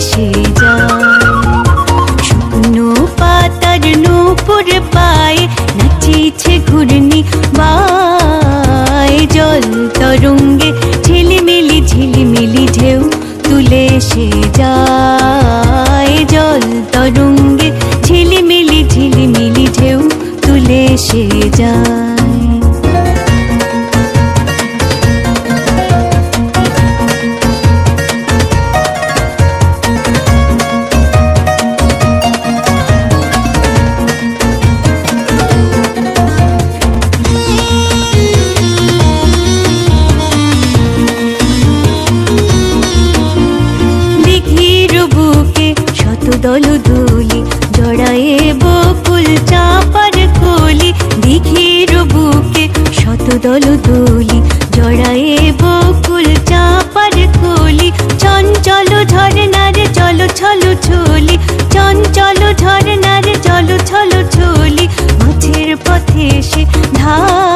সে যায়। শুকনো পাতার নূপুর পায়ে নাচিছে ঘূর্ণি বায়। জল তরঙ্গে ঝিলিমিলি ঝিলিমিলি ঢেউ তুলে সে যায়। জল তরঙ্গে ঝিলিমিলি ঝিলিমিলি ঢেউ তুলে সে যায়। দলদুলি জড়ায়ে বকুল চাঁপার কলি। দিঘির বুকে শত দলদুলি জড়ায়ে বকুল চাঁপার কলি। চঞ্চল ঝরনার জল ছল ছলি, চঞ্চল ঝরনার জল ছল ছলি। মাঝের পথে সে ধার